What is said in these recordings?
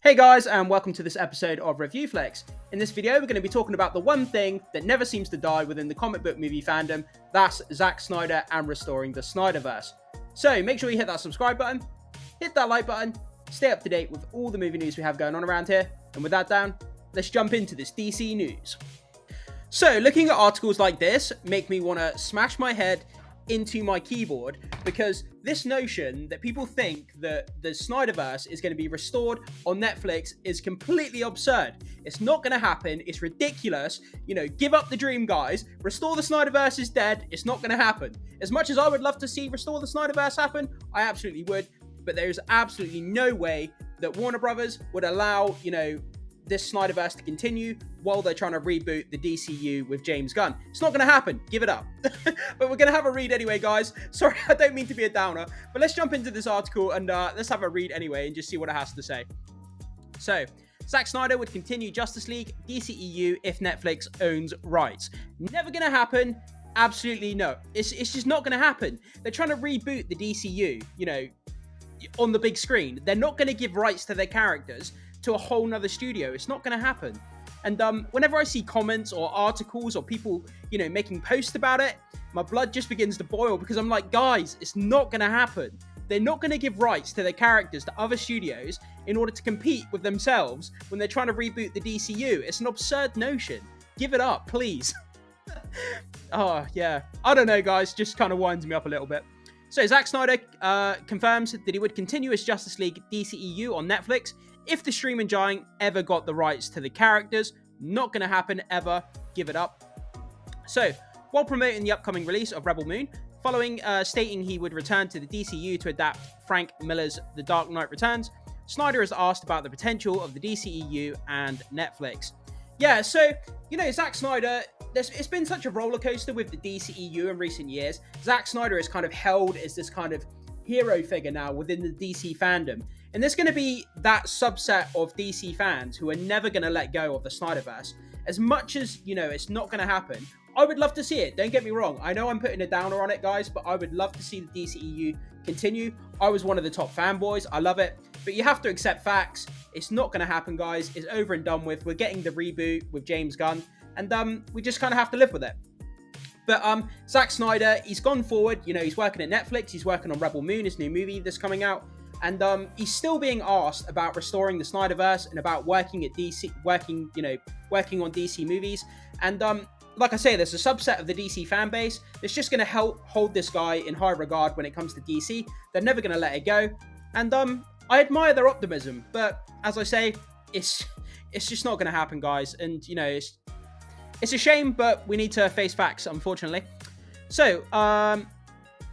Hey guys, and welcome to this episode of Review Flex. In this video, we're going to be talking about the one thing that never seems to die within the comic book movie fandom, that's Zack Snyder and restoring the Snyderverse. So make sure you hit that subscribe button, hit that like button, stay up to date with all the movie news we have going on around here. And with that down, let's jump into this DC news. So looking at articles like this make me want to smash my head into my keyboard, because this notion that people think that the Snyderverse is going to be restored on Netflix is completely absurd. It's not going to happen. It's ridiculous. Give up the dream, guys. Restore the Snyderverse is dead. It's not going to happen. As much as I would love to see Restore the Snyderverse happen, I absolutely would, but there's absolutely no way that Warner Brothers would allow, this Snyderverse to continue while they're trying to reboot the DCEU with James Gunn. It's not going to happen. Give it up. But we're going to have a read anyway, guys. Sorry, I don't mean to be a downer, but let's jump into this article and let's have a read anyway and just see what it has to say. So, Zack Snyder would continue Justice League DCEU if Netflix owns rights. Never going to happen. Absolutely no. It's just not going to happen. They're trying to reboot the DCU, on the big screen. They're not going to give rights to their characters to a whole nother studio. It's not going to happen. And whenever I see comments or articles or people, making posts about it, my blood just begins to boil, because I'm like, guys, it's not going to happen. They're not going to give rights to their characters to other studios in order to compete with themselves when they're trying to reboot the DCU. It's an absurd notion. Give it up, please. Oh, yeah. I don't know, guys. Just kind of winds me up a little bit. So Zack Snyder confirms that he would continue as Justice League DCEU on Netflix if the streaming giant ever got the rights to the characters. Not going to happen ever. Give it up. So, while promoting the upcoming release of Rebel Moon, following stating he would return to the DCU to adapt Frank Miller's The Dark Knight Returns, Snyder is asked about the potential of the DCEU and Netflix. Yeah, so, Zack Snyder, it's been such a roller coaster with the DCEU in recent years. Zack Snyder is kind of held as this kind of hero figure now within the DC fandom. And there's going to be that subset of DC fans who are never going to let go of the Snyderverse. As much as, it's not going to happen, I would love to see it. Don't get me wrong. I know I'm putting a downer on it, guys, but I would love to see the DCEU continue. I was one of the top fanboys. I love it. But you have to accept facts. It's not going to happen, guys. It's over and done with. We're getting the reboot with James Gunn. And we just kind of have to live with it. But Zack Snyder, he's gone forward. He's working at Netflix. He's working on Rebel Moon, his new movie that's coming out. And he's still being asked about restoring the Snyderverse and about working at DC, working on DC movies. And like I say, there's a subset of the DC fan base that's just going to help hold this guy in high regard when it comes to DC. They're never going to let it go. And I admire their optimism, but as I say, it's just not going to happen, guys. And it's a shame, but we need to face facts, unfortunately. So,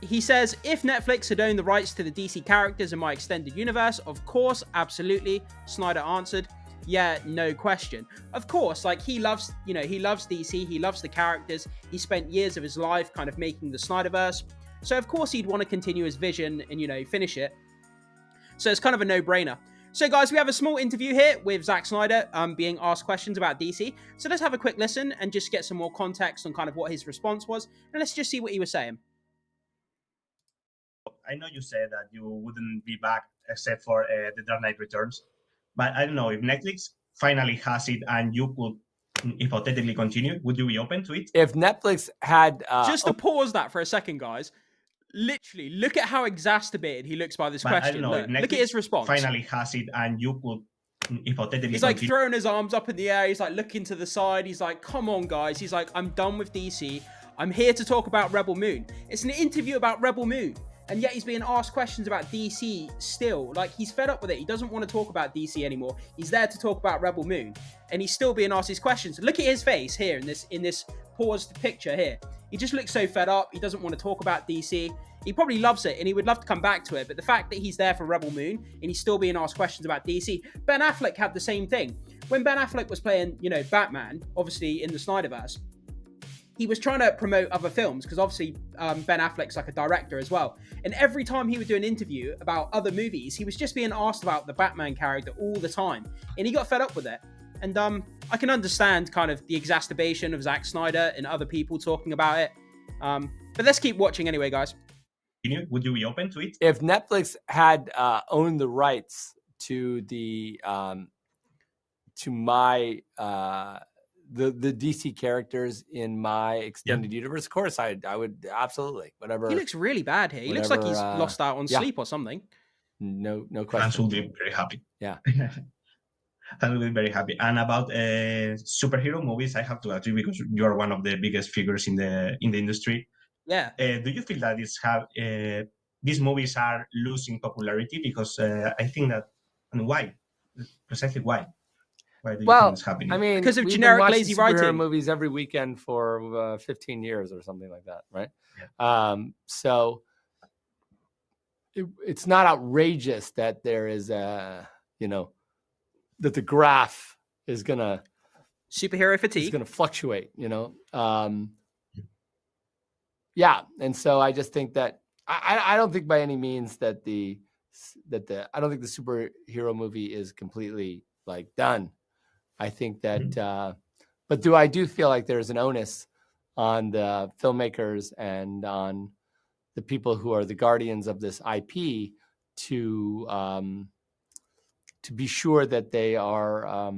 he says, if Netflix had owned the rights to the DC characters in my extended universe, of course, absolutely, Snyder answered. Yeah, no question. Of course, he loves DC, he loves the characters. He spent years of his life kind of making the Snyderverse. So, of course, he'd want to continue his vision and, finish it. So, it's kind of a no-brainer. So, guys, we have a small interview here with Zack Snyder being asked questions about DC. So, let's have a quick listen and just get some more context on kind of what his response was. And let's just see what he was saying. I know you said that you wouldn't be back except for The Dark Knight Returns, but I don't know, if Netflix finally has it and you could hypothetically continue, would you be open to it? If Netflix had... Just to pause that for a second, guys. Literally, look at how exacerbated he looks by this question. Look at his response. Finally has it and you could hypothetically He's like throwing his arms up in the air. He's like looking to the side. He's like, come on, guys. He's like, I'm done with DC. I'm here to talk about Rebel Moon. It's an interview about Rebel Moon. And yet he's being asked questions about DC still. He's fed up with it. He doesn't want to talk about DC anymore. He's there to talk about Rebel Moon. And he's still being asked these questions. Look at his face here in this paused picture here. He just looks so fed up. He doesn't want to talk about DC. He probably loves it and he would love to come back to it. But the fact that he's there for Rebel Moon and he's still being asked questions about DC. Ben Affleck had the same thing. When Ben Affleck was playing, Batman, obviously in the Snyderverse, he was trying to promote other films because obviously Ben Affleck's like a director as well. And every time he would do an interview about other movies, he was just being asked about the Batman character all the time. And he got fed up with it. And I can understand kind of the exacerbation of Zack Snyder and other people talking about it. But let's keep watching anyway, guys. Would you be open to it? If Netflix had owned the rights to the to my the DC characters in my extended universe, of course, I would absolutely, whatever. He looks really bad here. He looks like he's lost out on sleep or something. No Fans question. will be very happy. Yeah. I will be very happy. And about superhero movies, I have to agree because you are one of the biggest figures in the industry. Yeah. Do you feel that these movies are losing popularity? Because I think that, and why? Precisely why? Why do you think it's happening? I mean, because of we've generic been lazy superhero writing movies every weekend for 15 years or something like that, right? Yeah. So it's not outrageous that there is that the graph is gonna superhero fatigue is gonna fluctuate, yeah. And so I just think that I don't think by any means that I don't think the superhero movie is completely like done. I think that, but I do feel like there's an onus on the filmmakers and on the people who are the guardians of this IP to be sure that they are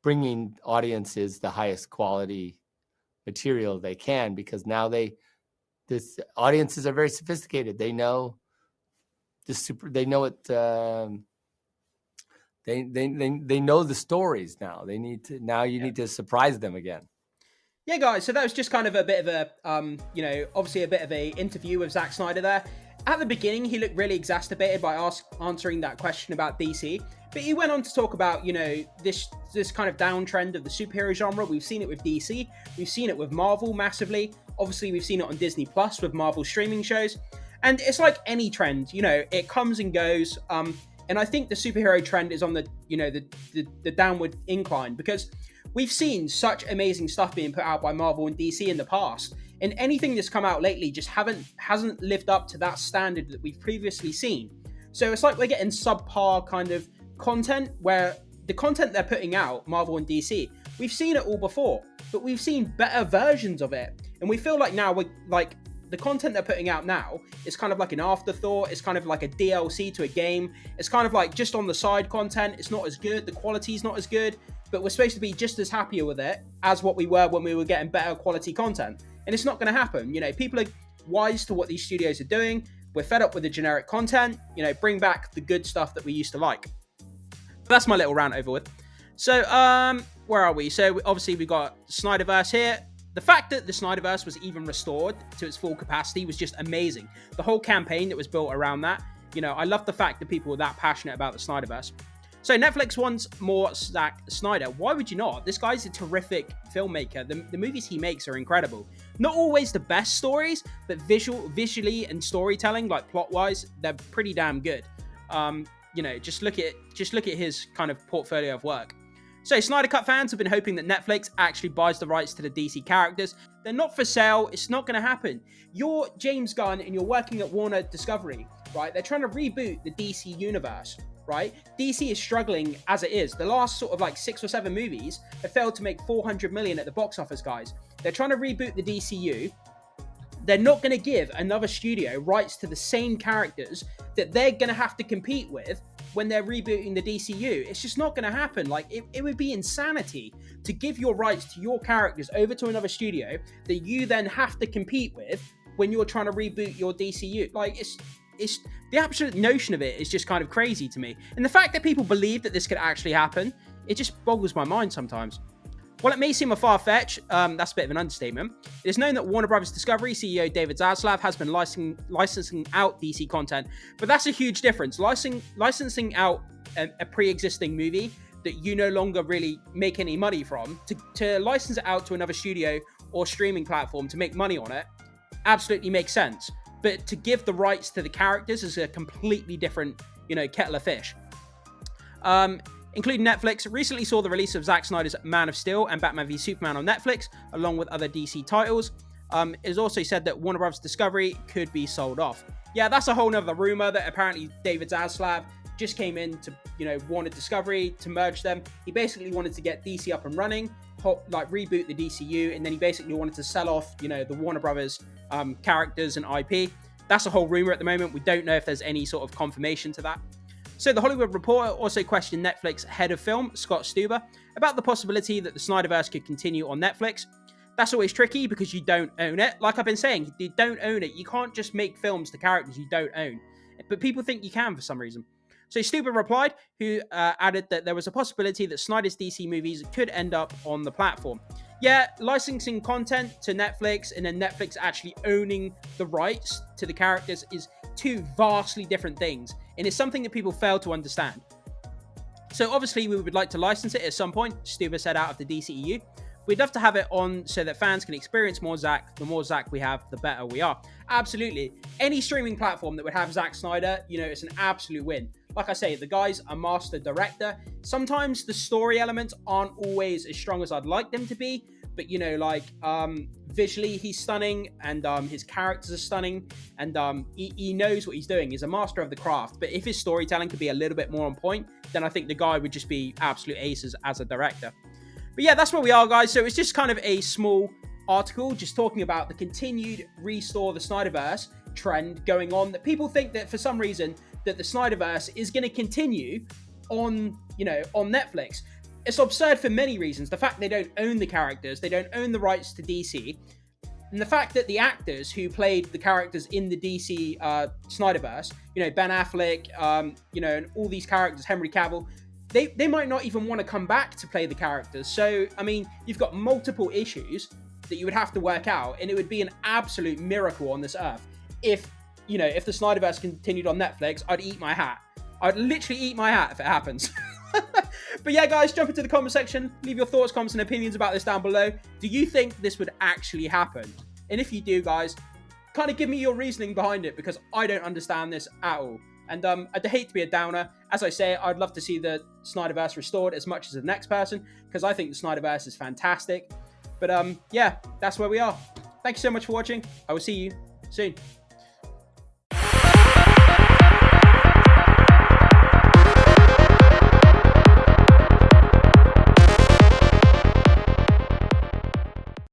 bringing audiences the highest quality material they can, because now this audiences are very sophisticated. They know they know it. They know the stories now. You need to surprise them again. Yeah, guys, so that was just kind of a bit of a, obviously a bit of a interview with Zack Snyder there. At the beginning, he looked really exacerbated by answering that question about DC, but he went on to talk about, this kind of downtrend of the superhero genre. We've seen it with DC, we've seen it with Marvel massively. Obviously, we've seen it on Disney Plus with Marvel streaming shows, and it's like any trend, it comes and goes. And I think the superhero trend is on the downward incline, because we've seen such amazing stuff being put out by Marvel and DC in the past, and anything that's come out lately just hasn't lived up to that standard that we've previously seen. So it's like we're getting subpar kind of content, where the content they're putting out, Marvel and DC, we've seen it all before, but we've seen better versions of it, and we feel like now we're like, the content they're putting out now is kind of like an afterthought. It's kind of like a DLC to a game. It's kind of like just on the side content. It's not as good. The quality's not as good, but we're supposed to be just as happier with it as what we were when we were getting better quality content. And it's not going to happen. People are wise to what these studios are doing. We're fed up with the generic content. Bring back the good stuff that we used to like. But that's my little rant over with. So, where are we? So obviously we got Snyderverse here. The fact that the Snyderverse was even restored to its full capacity was just amazing. The whole campaign that was built around that, I love the fact that people were that passionate about the Snyderverse. So Netflix wants more Zack Snyder. Why would you not? This guy's a terrific filmmaker. The movies he makes are incredible. Not always the best stories, but visually and storytelling, like plot-wise, they're pretty damn good. Just look at his kind of portfolio of work. So Snyder Cut fans have been hoping that Netflix actually buys the rights to the DC characters. They're not for sale. It's not going to happen. You're James Gunn and you're working at Warner Discovery, right? They're trying to reboot the DC universe, right? DC is struggling as it is. The last sort of like 6 or 7 movies have failed to make 400 million at the box office, guys. They're trying to reboot the DCU. They're not going to give another studio rights to the same characters that they're going to have to compete with when they're rebooting the DCU. It's just not going to happen. Like, it would be insanity to give your rights to your characters over to another studio that you then have to compete with when you're trying to reboot your DCU. Like, it's the absolute notion of it is just kind of crazy to me. And the fact that people believe that this could actually happen, it just boggles my mind sometimes. While it may seem a far-fetch, that's a bit of an understatement. It is known that Warner Bros. Discovery CEO David Zaslav has been licensing out DC content, but that's a huge difference. Licensing out a pre-existing movie that you no longer really make any money from, to license it out to another studio or streaming platform to make money on it, absolutely makes sense. But to give the rights to the characters is a completely different, kettle of fish. Including Netflix, recently saw the release of Zack Snyder's Man of Steel and Batman v Superman on Netflix, along with other DC titles. It is also said that Warner Bros. Discovery could be sold off. Yeah, that's a whole nother rumor that apparently David Zaslav just came in to, Warner Discovery to merge them. He basically wanted to get DC up and running, reboot the DCU, and then he basically wanted to sell off, the Warner Brothers characters and IP. That's a whole rumor at the moment. We don't know if there's any sort of confirmation to that. So the Hollywood Reporter also questioned Netflix head of film, Scott Stuber, about the possibility that the Snyderverse could continue on Netflix. That's always tricky because you don't own it. Like I've been saying, you don't own it. You can't just make films to characters you don't own. But people think you can for some reason. So Stuber replied, who added that there was a possibility that Snyder's DC movies could end up on the platform. Yeah, licensing content to Netflix and then Netflix actually owning the rights to the characters is two vastly different things, and it's something that people fail to understand. So obviously we would like to license it at some point, Stuber said out of the DCEU. We'd love to have it on so that fans can experience more Zack. The more Zack we have, the better we are. Absolutely. Any streaming platform that would have Zack Snyder, it's an absolute win. Like I say, the guy's a master director. Sometimes the story elements aren't always as strong as I'd like them to be, but visually he's stunning, and his characters are stunning, and he knows what he's doing. He's a master of the craft. But if his storytelling could be a little bit more on point, then I think the guy would just be absolute aces as a director. But yeah, that's where we are, guys. So it's just kind of a small article just talking about the continued restore the Snyderverse trend going on, that people think that for some reason that the Snyderverse is going to continue on Netflix. It's absurd for many reasons. The fact they don't own the characters, they don't own the rights to DC, and the fact that the actors who played the characters in the DC Snyderverse, Ben Affleck, and all these characters, Henry Cavill, they might not even want to come back to play the characters. So, I mean, you've got multiple issues that you would have to work out, and it would be an absolute miracle on this earth if the Snyderverse continued on Netflix. I'd eat my hat. I'd literally eat my hat if it happens. But yeah, guys, jump into the comment section. Leave your thoughts, comments, and opinions about this down below. Do you think this would actually happen? And if you do, guys, kind of give me your reasoning behind it, because I don't understand this at all. And I'd hate to be a downer. As I say, I'd love to see the Snyderverse restored as much as the next person, because I think the Snyderverse is fantastic. But yeah, that's where we are. Thank you so much for watching. I will see you soon.